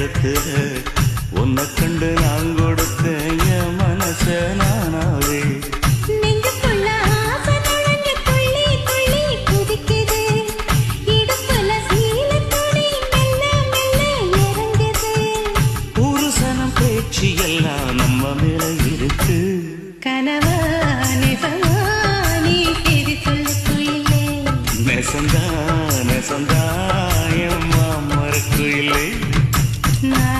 இடத்துல உன்னை கண்டு நான் கொடுத்த என் மனச நானாவே நெஞ்சுக்குள்ள ஆசை நுழைஞ்சு துள்ளி துள்ளி குதிக்குது. இடுப்புல சீலத் துணி மெல்ல மெல்ல இறங்குது. ஒரு சனம் பேச்சு எல்லாம் நம்ம மேல இருக்கு. கனவா நிஜமா நீ செய்தி சொல்லு குயிலே. நெசந்தா நெசந்தா என் மாமரக்குயிலே நான்